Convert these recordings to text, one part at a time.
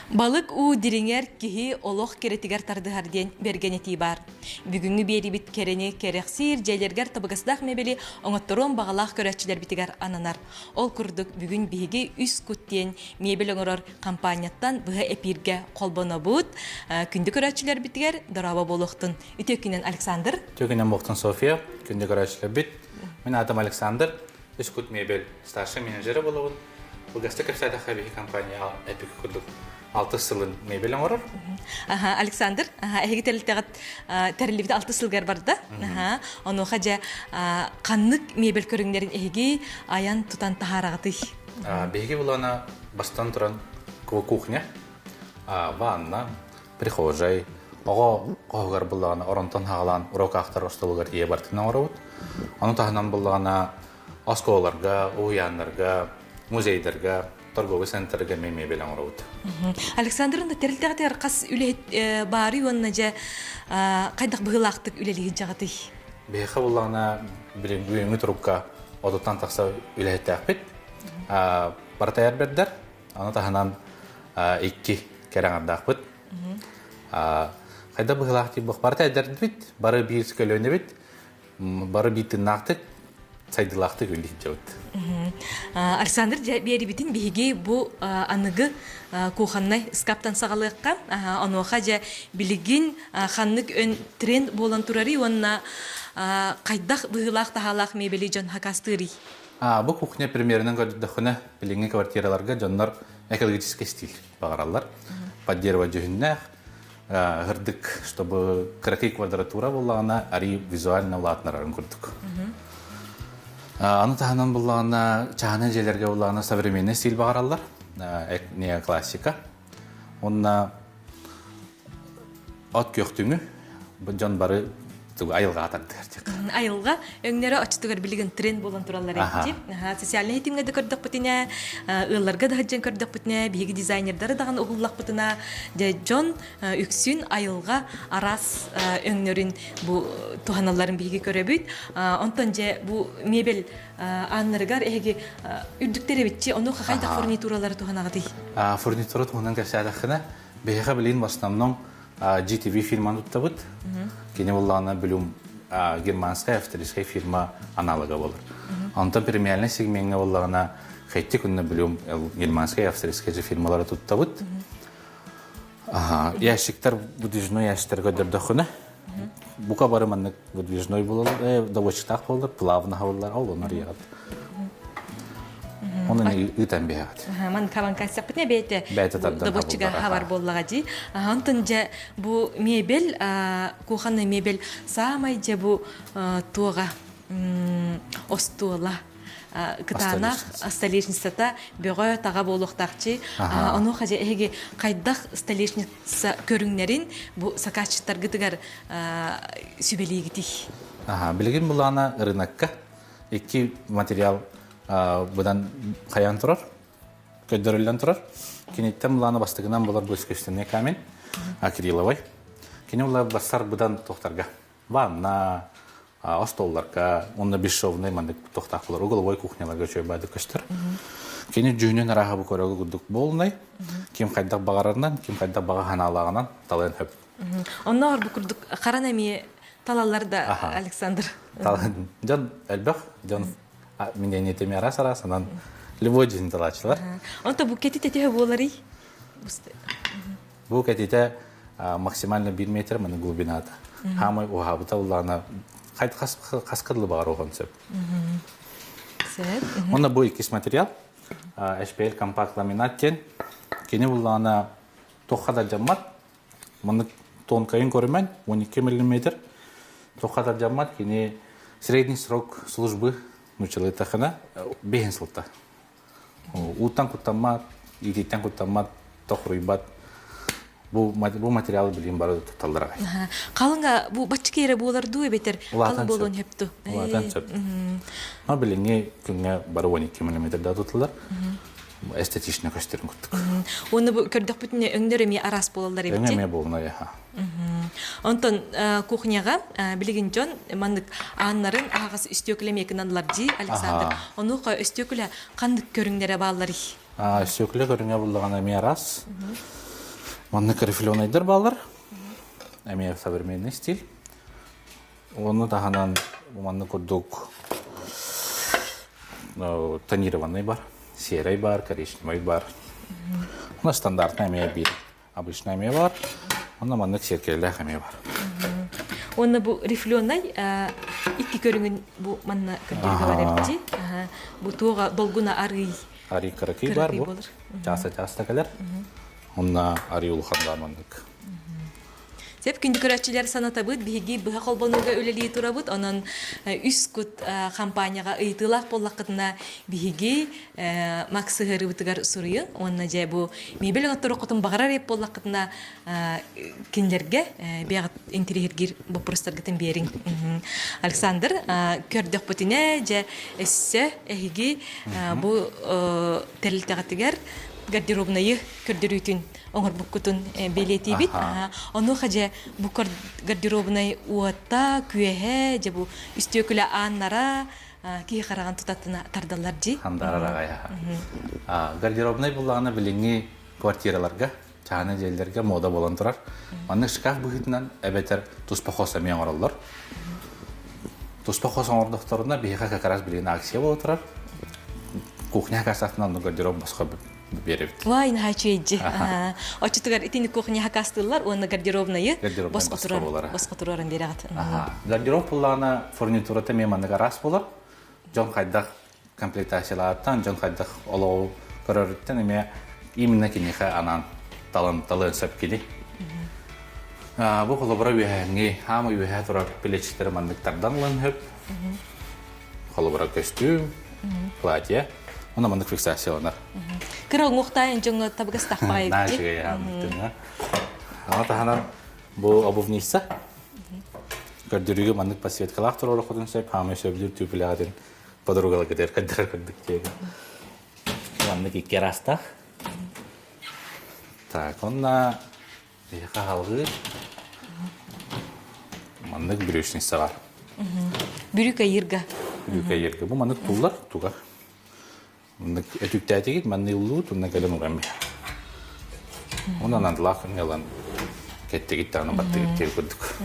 Balık u diringer kihi oloq kerettiger tardыһарден бергенети бар. Бүгүнгү берибит керени керексир жайлергер табыгасдах мебели оңотторон багалах көрөчүлөр битигер ананар. Ол курдук бүгүн биги үс куттен мебел оңорор компанияттан быга эпирге колбонобут. Күндү көрөчүлөр битигер дораба болохтун. Үтөкүнөн Александр. Төкүнөн Бохтун София, күндү көрөчүлөр бит. Мен атым Александр, үс кут мебел старший менеджери болобун. Бу гасты капсайда хабиги компания эпик курдук. 6 сылын мебел оңорор. Александр, эги терилибит 6 сылгар барда. Ону хажа каннык мебел көрүңдөрүн эги аян тутан тахарагаты. Беги булана бастан туран кухня, ванна, прихожай, ого когар булана оронтон хагалан урок актар остолугар ие бартына оробут. Аны тахынан булана осколарга, уяндарга, музейдерга, торговый центрге мебел оңоробут. Александрын да терилтегатер кас үле бары онна же кайдак быгылактык үлелиги жагаты. Беха булана бүгүнгү трубка одуттан такса үлетекпит. Бартаяр бердер. Аны тахынан 2 кераңардакпыт. Кайда быгылакты бак бартаяр бит, бары бир көлөнө бит. Бары битин нактык сайдылакты үлдик жабыт. Александр берибитин биги бу аныгы куханнай скаптан сагалыккан, онуха же билигин ханнык өн тренд болан турары онна кайдак быгылак тахалак мебели жон хакастыри. Бу кухня примерно көрдөхүнө билинги квартираларга жоннор экологический стиль багаралар. Поддерживать жөннөх гырдык, чтобы кракый квадратура боллагана ари визуально улатнарын көрдүк. Аны таханан буллагана чахана жерлерге буллагана современный стиль багаралар, неоклассика. Онна от көктүңү жон бары айылга атардык. Айылга өңнөрө очтугар билген тренд болон туралар эти. Социальный хитимге да көрдөк бутине, ылларга да хаджан көрдөк бутине, биги дизайнерлары даган угуллак бутына, жон үксүн айылга арас өңнөрүн бу туханаларын биги көрөбүт. Онтон же бу мебел аннаргар эги үрдүктери битчи, ону кайда фурнитуралары туханагы. Фурнитура туханан касадахына бега билин в основном GTV фирманы туттабыт. Кене буллана билум германская австрийская фирма аналога болор. Антон премиальный сегментне буллагана хетти күнне билум германская австрийская же фирмалары туттабыт. Ящиктер выдвижной ящиктер көрдөхүнө. Бука бары маннык выдвижной болор, доводчиктак болор, плавно болор, ал онор ягат. Onun ıtan beğat. Man kavan kasak ne beyte. Davutçuga haber bollagaji. Antonca bu mebel, kuhanna mebel samayca bu tuğa ostola. Кытана столешницата бөгө тага болуктакчы. Аны хажа эге кайдак столешница көрүңнөрүн бу сакачтар гытыгар сүбелигити. Билген булана рынокка 2 материал будан каян турар, көдөрүлөн турар. Кенеттен буланы бастыгынан булар бөскөстүнө камен, акриловый. Кене булар бастар будан токтарга. Ванна, остолларга, онда бешовный мандык токтаклар, угловой кухняларга чөйбады көстөр. Кене жөнөн арага бу көрөгө гудук болнай. Ким кайдак багарарынан, ким кайдак бага ханалагынан талын хөп. Оннор бу курдук каранами талаларда Александр. Жон элбек, жон меня не теми раз, она любой день талачилар. Он то букети те болари. Букети максимально 1 метр мына глубината. Хамай ухабыта улана кайт каскыдлы бар огон сөп. Онда бу икис материал HPL компакт ламинаттен кене улана тохада жаммат. Мына тонкайын көрөмөн 12 мм. Тохада жаммат кене средний срок службы Нучалы тахана бehen сылта. Утан кутамат, идитен кутамат, тохруйбат. Бу материал билин бары туталдыра. Калынга бу бачкере болар дуй бетер. Калын болон хепту. Улатан сөп. Но билинге күнгө бары 12 мм да туталдар. Эстетичный көстөрүн куттук. Оны бу көрдөк бүтүнө өңдөрөми арас болалар эбити. Өңөмө болуна яха. Онтон кухняга билигин жон мандык аннарын агас үстөклемекин анларжы Александр. Ону кой өстөклө кандык көрүңдөрө баалары. Өстөклө көрүңө булгана мирас. Маннык рифленайдер балар. Әмия современный стиль. Оны тағанан манны көрдік тонированный бар, серый бар, коричневый бар. Оны стандартный әмия бір. Обычный әмия бар. Оны маннык серкелі әмия бар. Оны бу рифленай икки көрүнгүн бу манна көрдөргө бар эпти. Бу туга долгуна арый. Арый кыракый бар бу. Жаса келер. Онна арый улхандар маннык. Сеп күндү көрәчиләр санатабыт биги быха колбонуга өлели турабыт онон үскүт компанияга ыйтылак боллакытына биги максыгыры бытыгар сурыйын онна же бу мебелен оттурукутун багарар еп боллакытына кинлерге бягат интерьергир вопростаргытын берин. Александр көрдөх бутине же эссе эһиги бу терилтегатыгар гардеробнайы көрдөрүтүн оңор буккутун белети бит. Ону хаже бу гардеробнай уатта күэһэ же бу үстөкүлө аннара ки караган тутатына тардалар жи. Хандарага я. Гардеробнай буллагына билинги квартираларга, чаны жерлерге мода болон турар. Манны шкаф быгытынан эбетер туспахоса мен ораллар. Туспахоса ордокторуна биха какарас билин акция боло турар. Кухня касатынан гардероб башка беребит. Вай на хачеджи. Очтугар итини кухня хакастылар, оны гардеробнайы боско турарын берегат. Гардероб буллагына фурнитурата меманга рас болор. Жон кайдак комплектациялардан, жон кайдак олоо көрөрүттен эме именно кинеха анан талын сөп Бу колобра үһәңге, һәм үһә турар пилечтер мандыктардан лан хөп. Колобра костюм, платье, она мандык фиксациялар. Кырау мухтайын жоңго табыгас тахпай. Нашыга ямтына. Ана таханан бу обувница. Гардеробга мандык подсветкалар турар ходун сөп, һәм сөбдүр түпләден подругалар кетер кадыр кырдык. Мандык икераста. Так, онна яка халгы мандык брюшница бар. Бүрүк айырга. Бүрүк айырга. Бу мандык туллар, туга. Мандык этүктәтегит, манны улуу тунна келем угам. Онан андлахын ялан кеттегит таны баттыгит келгүдүк.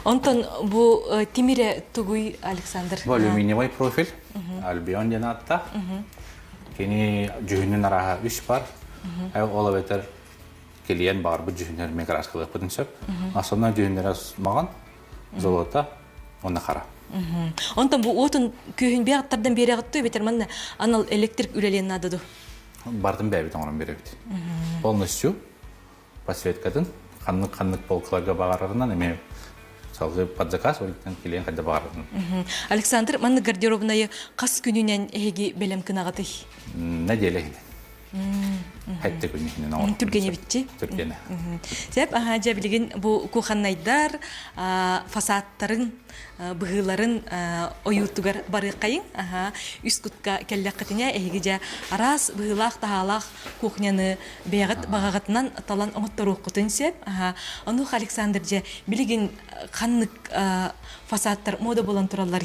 Онтон бу тимире тугуй Александр. Бу алюминиевый профиль, Альбион жанатта. Кени жүгүнүн араha 3 бар. Ола бетер келиен бар бу жүгүнөр мекрас кылып бүтүн сөп. Асына жүгүнөр маган золота онна кара. Онтон бу отун көйүн бияттардан берегатты бетер манна анал электрик үлелен надыды. Бардым бәбит оңран беребит. Полностью подсветкадан каннык полкаларга багарарынан эме салгы под заказ олтан келиен кайда багарарын. Александр манны гардеробнайы кас күнүнөн эги белем кынагаты. Неделе. Хәтте күнүнөн оңран. Түргене битти. Түргене. Сеп жа билген бу куханнайдар фасадтарын быгыларын оютугар бары кайын үскутка келлеккатине эһиге арас быгылах тахалах кухняны бегат багагатынан талан оңоттору кутун сеп ану Александр же билген каннык фасадтар мода болон туралар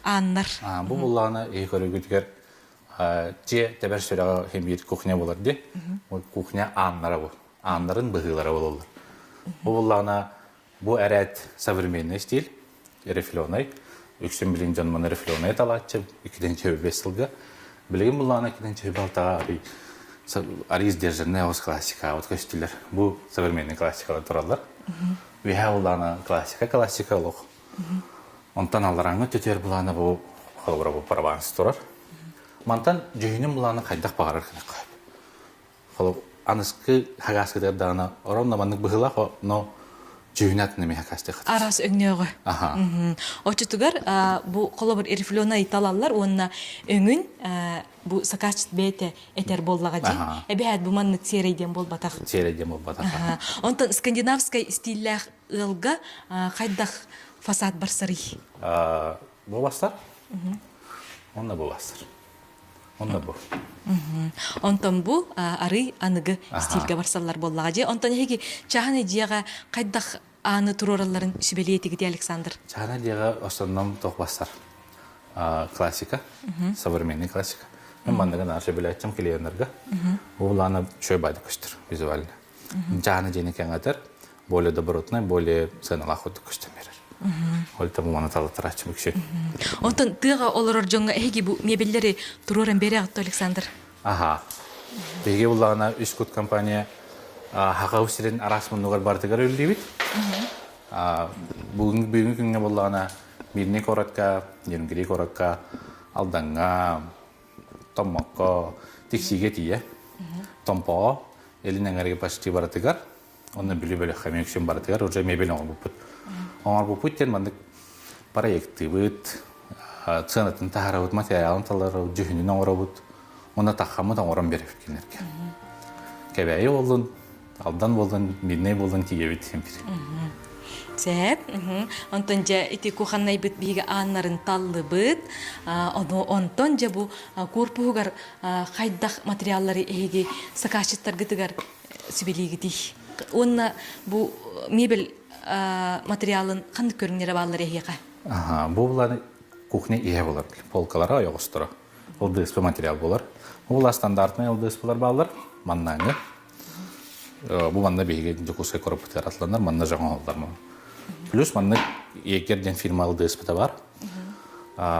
аннар бу булланы экөрөгүтгер же тебер сөрөгө хембир кухня болор де кухня аннара бу аннарын быгылары бололор бу булланы бу эрет современный стиль рифленый, 3 миллион жан мана рифленый талачы, 2-5 жылга. Билген булланы 2-6 ари издержанная ос классика, вот костюмлер. Бу современный классикалар туралар. Виха булланы классика лох. Онтан алараңы төтер булланы бу холбра бу парабанс турар. Мантан жүгүнүн булланы кайдак багарар кына кайып. Холоб аныскы хагаскы дана оромна мандык быгыла но жүгүнат неме хакастык. Арас өңнөгө. Очутугар бу колобур рифленый талаллар онна өңүн бу сакач бете этер боллага жи. Эбиат бу манны серейден болбатак. Онтон скандинавский стиллях ылга кайдах фасад барсары. Бу бастар? Онна бу бастар. Онна бу. Онтон бу ары аныгы стилге барсалар боллага жи. Онтон эги чаханы жияга кайдах аны турораларын сүбелиетиги Александр. Чаханы жияга основном тох бастар. Классика, современный классика. Мен мандаган аршы билетчим клиентлерге. Уланы чөй байды көстөр визуально. Жаны жені кәңәтер, более добротный, более ценалах өтік көстен берер. Ольта бұманы талатыр ачым үкшен. Онтон тыга олорор жоңга эги бу мебеллери туроран бери атты Александр. Аха. Беге бұлағына үш күт компания хақа өсерен арасмын нұғар бартығар өлді бит. Бүгінгі күнге бұлағына мирне коратка, ерінгірі коратка, алданға, томмаққа, тексиге тие. Томпаға, елінен әрге пашты баратығар. Оны білі-білі қамен күшен баратығар, уже мебел оңар бұппыт. Оңар бұппыттен мандық проекты бұд, ценатын тағара бұд, материалын талары, жүхінен оңара бұд. Оны таққамы да оңаран беріп келерге. Кәбәйі болдың, алдан болдың, мирне болдың тиге бит семпір. Зәп, онтон жа ити куханнай бит биге аннарын таллы бит, онтон жа бу корпугар хайдах материаллары эги сакашыттар гытыгар сибелигити. Онна бу мебель материалын кандай көрүңнөр баллары эге? Бу булар кухня ие булар, полкалары аяк устура. Ол ДСП материал булар. Бу стандартный ЛДСПлар баллар, маннаңы. Бу манна биге жокуска коробка атландар, манна жаңа алдар. Плюс манны егерден фирма ЛДСП-та бар.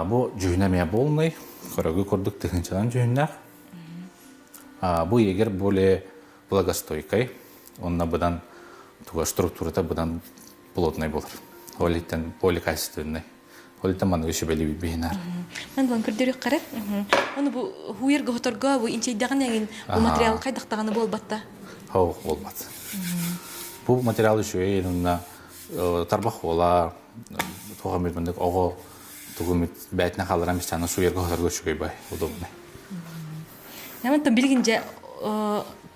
Бу жүнәмия болмай, көрөгү көрдүк тыгынчадан жүннак. Бу егер более благостойкой, онна бұдан туга структурата бұдан плотный болар. Олиттен более качественный. Олиттен маны өші бәлі бейнар. Мен бұлан көрдерек қара. Оны бұ хуергі ғоторға, бұ инчайдаған әген бұ материал қайдақтағаны бол батта? Хау, болмады. Бу материал үші енімна тарбақ ола, тоға мөлміндік оғы тұғымет бәтіне қалырам істаны суергі ғоторға үшіге бай. Удобный. Ямантан білгінже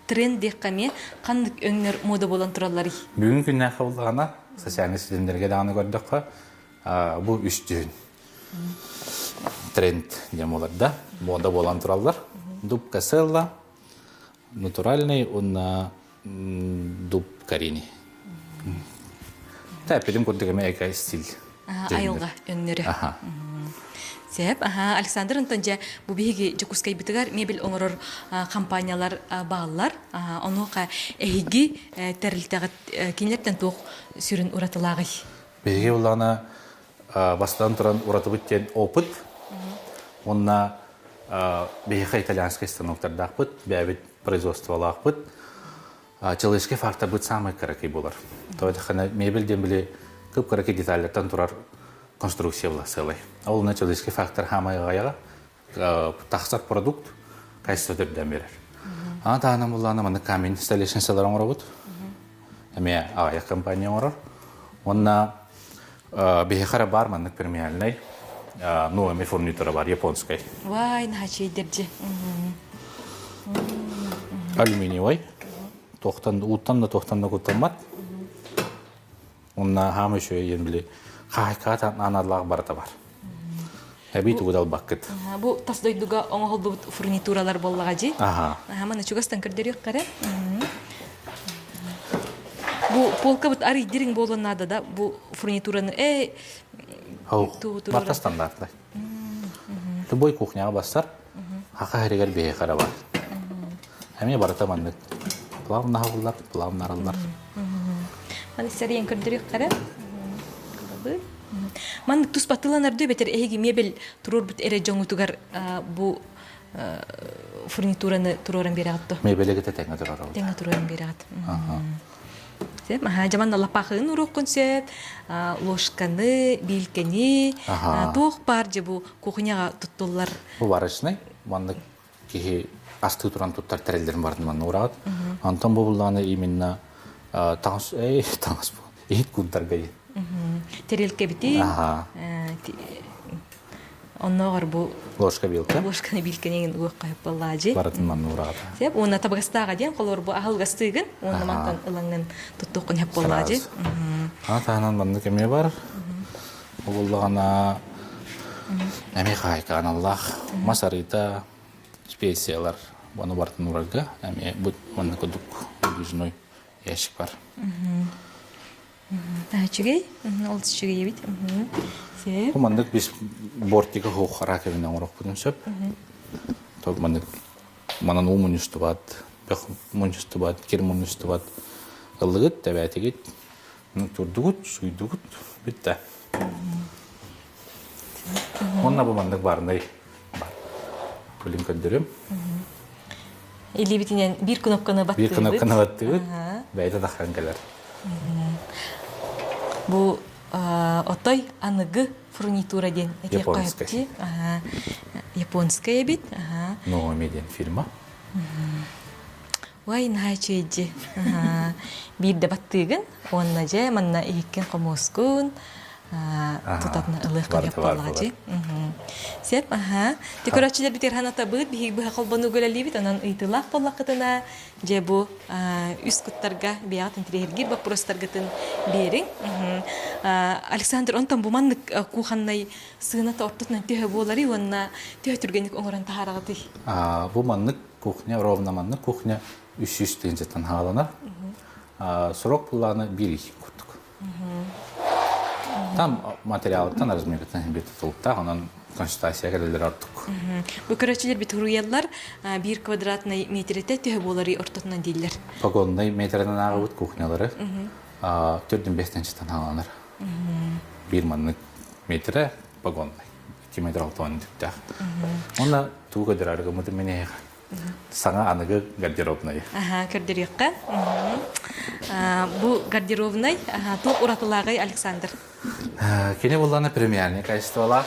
тренд дейққаме қандық өңнер мода болан тұралары? Бүгін күнне қабылдағана, социальный сетемдерге дағаны көрдік қо, бұл үш жүн тренд дем оларда, мода болан тұралар. Дуб каселла, натуральный, онна дуб карини. Тәпедім көрдігіме әйка стиль. Айылға өңнері. Сәп, Александр Антонжа бу биги жокускай битигар мебель оңорор компаниялар баалар, онука эйги терилтагы кинлерден тох сүрүн уратылагы. Биги улана бастан туран уратыбыттен опыт. Онна биги итальянский станоктарда опыт, бәбит производстволы опыт. Человеческий фактор бит самый каракай болар. Тойтахана мебельден биле көп каракай детальлерден турар конструкция была целая. А он человеческий фактор хамай гаяга тахсар продукт качество дебден берер. Ата анам улана мана камень installation саларон работ. Аме ая компания орор. Онна бихара бар маннык премиальный. Ну, аме фурнитура бар японской. Вай, нахачи держе. Алюминиевый. Тохтан уттан да кутамат. Онна хамы шо ен биле хайкатан аналлаг барта бар. Әбит угадал баккет. Бу тасдойдуга оңгол бу фурнитуралар боллага жи. Мана чугастан кирдерек кара. Бу полка бут ари дирин болонада да бу фурнитураны Барта стандартный. Любой кухняга бастар хака херегер бее кара бар. Әме барата мандык. Плавна хавулар, плавна аралар. Мана сәрен кирдерек кара. Ман тус батыланар дөй бетер эги мебель турор бит эре жоңутугар бу фурнитураны туроран берагатты. Мебелеге тетеңе турар. Теңе туроран берагат. Сеп, жаман лапахын урук консет, ложканы, билкени, тох бар же бу кухняга туттулар. Бу барышны, мандык ки асты туран туттар терелдерин бардын ман урат. Антон бу булланы именно таңс бу. Ит кунтарга. Терелке бити. Онногор бу Ложка билка. Ложканы билкенеген уйкайып баллажы. Баратын ман урат. Сеп, оны табагастага ден колор бу ахылгастыгын, оны мантан ылаңын туттукун хеп баллажы. Атанан мандык эме бар. Буллагана эме хайка аналлах, масарита, специялар. Буны бартын урага, эме бу мандык кудук жүзной ящик бар. Чугей? Ол чугей бит. Сеп. Бу мандык биз бортига хохара кебинен урак будун сөп. Ток мандык манан умун үстү бат, бек мун үстү бат, кир мун үстү бат. ыллыгыт, тәбәтигит, турдугут, суйдугут, битте. Онна бу мандык барындай бар. Билин көндөрөм. Или битинен бир кнопканы баттыбыт. Bir kınıp battığıt, bəydə daxran gələr. Бу отой аныгы фурнитура ден. Японская. Японская бит. Новый ден фильма. Вай нахачыйджи. Бир де баттыгын, онна же манна ийкен комоскун. Тутатны ылык калып калгачы. Сеп, декоратчылар битер ханата быт, бихи быха колбану гөләли бит, анан ыйтылак боллакытына, же бу үс куттарга бият интерьергир вопростаргытын берин. Александр, онтан бу маннык куханнай сыыната ортотунан төһө болары, онна төһө түргенlik оңоран тахарагыты. Бу маннык кухня, ровна маннык кухня 300 тенжеттен хааланар. Срок буланы 1 ай куттук. Там материалыттан размерден бир тутулукта, анан консультация келелер артык. Бу көрөчүлөр бит уруяллар 1 квадратный метрете төһө болары ортотунан дейлер. Погонный метрден агыбыт кухнялары 4-5 тенжеттен хааланар. 1 маннык метре погонный. 2 метр алтуан диптах. Онна туга дырарга мыты мене саңа аныгы гардеробный. Гардеробка. Бу гардеробный топ уратылагай Александр. Кене булланы премиальный качествола.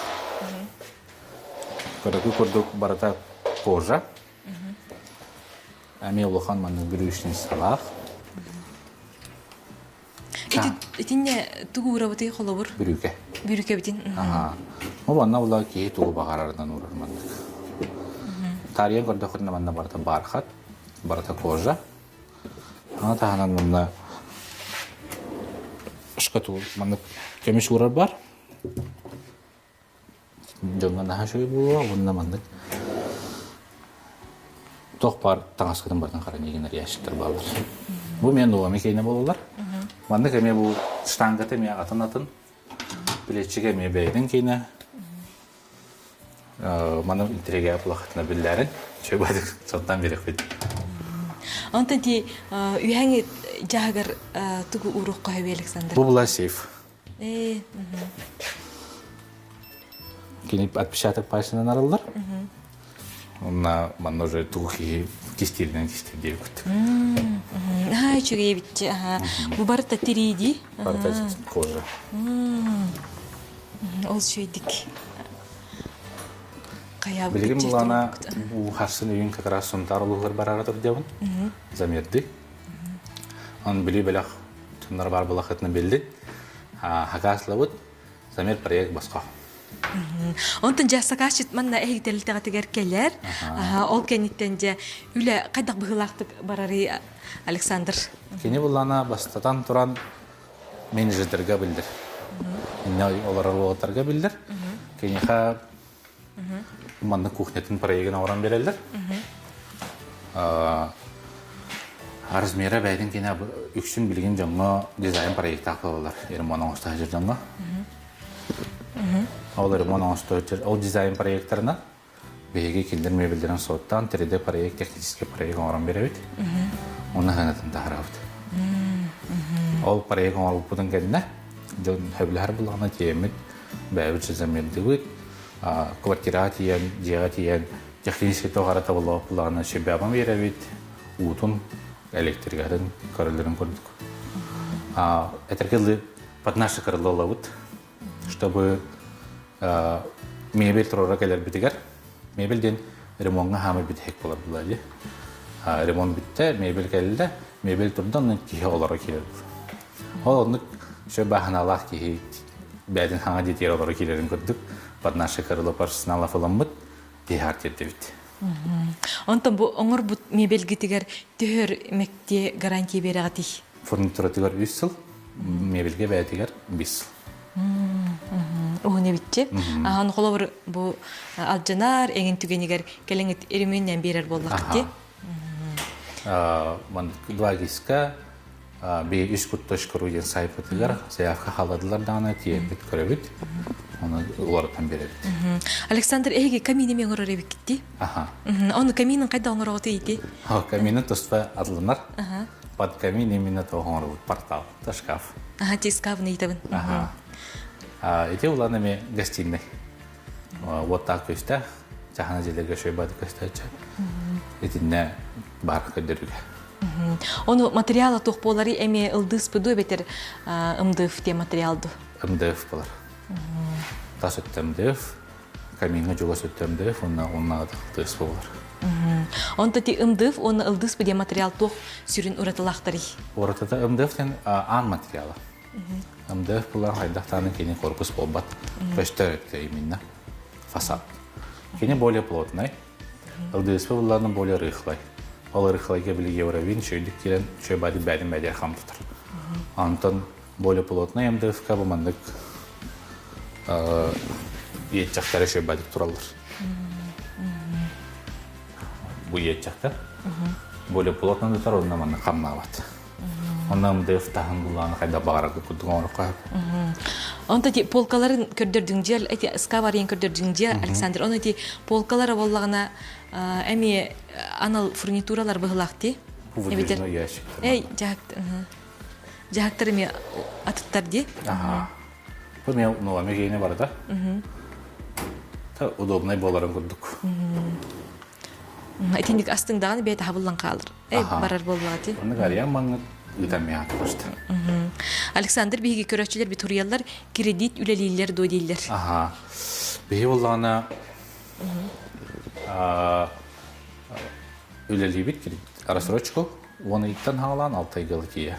Көрөкү көрдүк барата кожа. Ами улахан манны бүрүшүн салах. Итинне тугу урабыты холобур. Бүрүкө. Бүрүкө битин. О банна була ки тугу багарардан урар манны. Тария көрдөхүнө манна барата бархат, барата кожа. Ана таханан манна шкатул манны кемиш урар бар. Жонга нахашой була, онна манны тох бар таңаскадан бардан кара негенер яшыктар балдар. Бу мен ула мекейне болулар. Манны кеме бу штангаты ме атын билетчиге ме бейден кейне. Маны интерьерге плахатына билләрен, чөбәдик соттан берек бит. Антон ти үйәңе жагыр тугу урук кайбы Александр. Бу була сейф. Кенеп отпечаток пальцынан аралдар. Онна манна уже тугу кистирден кистирдер күт. Чөге битчи. Бу барта тириди. Барта кожа. Ол шөйдик. Билигин булана бу харсын үйүн как раз сунтарлыгыр барара тур дебин. Замерди. Он били белах тунар бар булахытны билди. Хагаслабыт замер проект баска. Онтон жасакашыт манна эгделтеге тегер келер. Ол кенеттен же үле кайдак быгылактык барары Александр. Кене булана бастатан туран менеджерге билдир. Инне олар оларга билдир. Кенеха манны кухнятын проектын оран берелдер. Размері бәйден кене үксін білген жаңа дизайн проекті ақылылар. Ермон оңысты жер жаңа. Ол ермон оңысты жер. Ол дизайн проекттарына бейге кендер мебелдерін соттан 3D проект, технический проект оран беребет. Оны ғанатын тағырабыд. Ол проект оран бұдың кәдіне хөбілер бұлағына темет бәйбіт жүземелді өт. Квартира тиен, жеға тиен, технический тоғарата бұлағына шебябан беребет. Утун электригатын көрілерін көрдік. Әтіркелі патнашы көрілі олауыд, чтобы мебель тұрора кәлер бітігер. Мебелден ремонға хамы бітек болар бұлайды. Ремон бітті, мебель кәлді, мебель тұрдан кейі олары келер. Ол ондық шөбәхін алақ кейі бәдін хаңа детер олары келерін көрдік. Патнашы көрілі паршысына лафыламбыд, дейхар терді бітті. Онтон бу оңор бут мебелги тигер төхөр мекте гарантия берагати. Фурнитура тигер 3 жыл, мебелге бәя тигер 5 жыл. Не битчи. Аны холобур бу алжанар эген түгенигер келеңет эременнен берер боллакти. Ман 2 гиска b3.ru деген сайты тигер заявка халадылар дана тиебит көрөбүт. Оны улардан беребит. Александр эге камини мен орор эбикти. Оны каминин кайда оңорого тийди? Каминин тоспа атлынар. под камин именно тоғын ұрып портал, та шкаф. Ага, тискав нейтабын. Ага. Эти уланами гостиной. Вот так көстә, жахана жерлерге шөйбады көстәчә. Этинне бар көдөрүгө. Оны материалы тоқ болары эме ылдыс бұду бетер ымдыф те материалды. МДФ болар. Тас өттім МДФ, каминға жолас өттім МДФ, онна ылдыс болар. Онда ти ымдыф, оны ылдыс бұде материал тоқ сүрін ұратылақтары. Оратата МДФтен ан материалы. МДФ болар хайдақтаны кені корпус болбат. Көштер өтті именно фасад. Кені более плотный, ылдыс боларының более рыхлай. Ол рыхлайға білі евровин шөйдік керен шөйбады бәдін бәдер қам тұтыр. Антон более плотный МДФ-ка бұмандық ет жақтары шөйбады тұралыр. Бұл ет жақтар более плотный тұтар, онна маңна қамна бат. Онна МДФ тағын бұланы қайда бағарағы күддің орық қойып. Онда ти полкаларын көрдірдің жел, әти скаварин көрдірдің жел, Александр, оны ти полкалары болағына әме анал фурнитуралар бұғылақты. Бұл выдвижной ящик. Эй, жақтары ме атыттар де. Бұл мен новаме кейіне бар да. Удобный боларын күрдік. Әтендік астыңдағаны бәйті хабылан қалыр. Эй, барар болағады. Оны қариян маңы үтәме аты башты. Александр, бейге көрәтшілер бі тұрыялар кредит үлелейлер дойдейлер. Бейі болағына үлелей бит кредит. Арасырочку, оны иттен хағалан 6 айгалы кейі.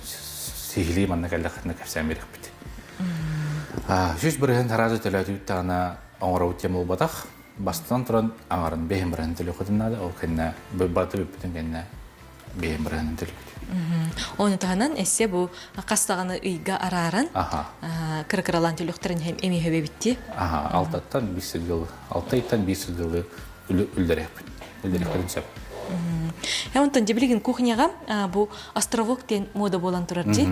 Сихили манна кәліқатына кәпсән берік біт. Жүз бірген таразы төләді үттіғана оңыра өттем ол батақ. Бастан тұран аңарын бейін бірген төлі құдынады. Ол кәнне баты бүппітін кәнне бейін бірген төлі құды. Оны тағынан әссе бұл қастағаны үйға араран кірі-кіралан төліқтірін әме хөбе бітті. 6 айттан 1 жылы үлдірек көрін сөп. Онтан жебілген кухняға бұл островок тен мода болан тұрар же.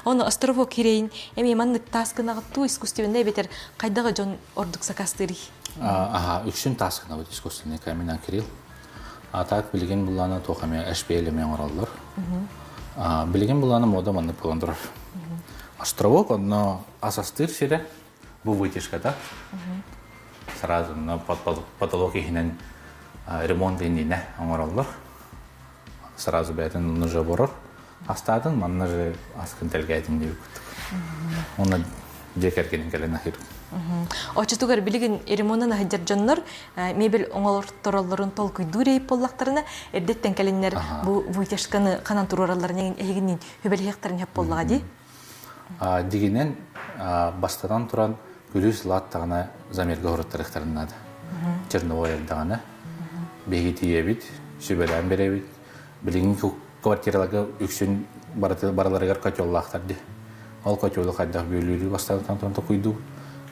Оны островок керейін әме маннық таскынағы ту искусственде бетер қайдағы жон ордық сақастыры. Үкшін таскынағы искусственде кәмінен керел. Так білген бұланы тоқаме әшпейлемен оралдар. Білген бұланы мода маннық болан тұрар. Островок оны асастыр шере бұл вытяжкада. Сразу потолок ехінен ремонт дейіне оңыралдар. Сразу бәйтін ұны борыр. Астадың манны жы аскын тәлгәйдің деп күттік. Оны жекергенін кәлін ахир. Очытугар білген ремонтын ахиджар жоннор мебел оңалыр тұраларын тол күйдур ейіп боллақтарына әрдеттен кәлінлер бұл вүйтешканы қанан тұрараларын егінен хөбелхектарын хеп боллаға дей? Дегенен бастадан тұран күліс латтағына замерге ғұрыттарықтарынады. Черновой әлдағына беги тиебит, шүбелән беребит. Билеген квартираларга үксүн бараларыгар котеллахтар ди. Ол котелы кайдак бөлүлү бастадан тонто куйду.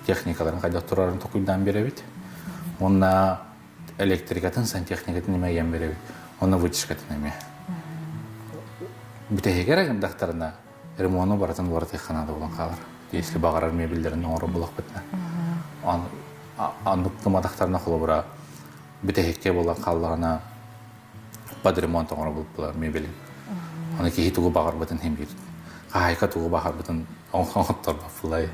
Техникаларын кайдак турарын токуйдан беребит. Онна электрикатын, сантехникатын немеген беребит. Онна вытяжкатын неме. Битегер дактарына ремонту баратын бартыханада болған қалар. Если бағарар мебелдерін оңыры болақ бітіне. Андық мадақтарына қолы бұра бітехекке болған қалағына под ремонт оңыры болып бұлар мебелін. Оны кейі тұғы бағар бұтын хем бейді. Қайқа тұғы бағар бұтын оңғаттар бап бұлай.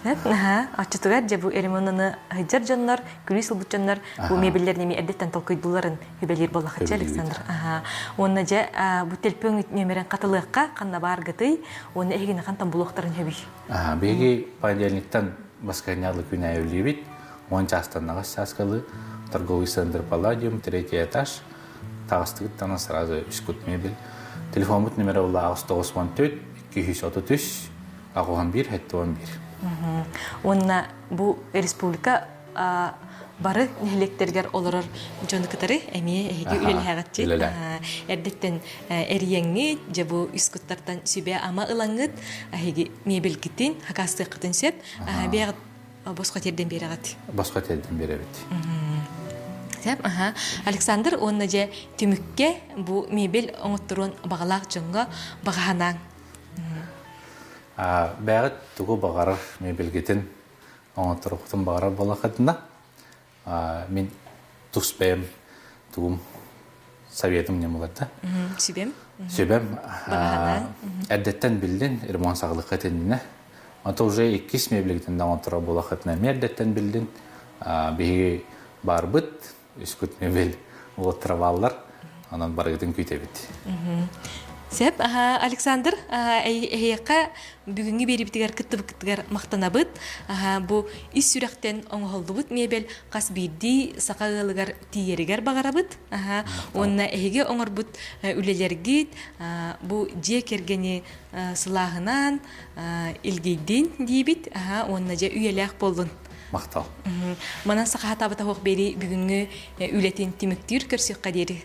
Ачытыгар же бу ремонтыны хайжар жоннор, күрүсүл бут жоннор бу мебеллер неме эрдеттен толкуйдуларын хөбелер боллахачы Александр. Онна же бу телпөң нөмерен катылыкка канна бар гыты, оны эгине кантан булуктарын хөбүй. Беги понедельниктан басканялы күнә өйлебит. Он частанага саскалы торговый центр Палладиум, 3 этаж. Тагыстыгыттан сразу искут мебель. Телефон бут номері ула 994 233 1 711. Онна бу республика бары нехлектергер олорор жонукытары эми эги үлелхагатчы. Эрдеттен эрияңи же бу искуттартан сүбе ама ылаңыт эги мебель китин хакасты кытын сеп бягат боско терден берегат. Боско терден беребит. Александр онна же түмүкке бу мебель оңоттурун багалак жонго баганаң. Бәғыт тұғы бағарар мебелгетін оңаттырықтың бағарар болақытында. Мен тұспайым тұғым советым не булат. Сүбем. Сөбем Багаһынан. әддеттен билдин ремонт саглыкка тенне. Ата уже 2 меблигден да отура була хатна мердеттен билдин. Биги барбыт үскүт мебель отраваллар. Анан барыгытын күйтебит. Сәп, Александр, әйеққа бүгінгі бері бітігер кіттігер мақтанабыт. Бұ ис сүрәқтен оңғылдыбыт мебел қас бейді сақағылығар тиерігер бағарабыт. Онына әйеге оңырбыт үлелергейд, бұ же кергені сылағынан илгейден дейбіт, онына же үйеләқ болдың. Мақтал. Манан сақаға табыта хоқ бері бүгінгі үлетін теміктер көрсек қадері.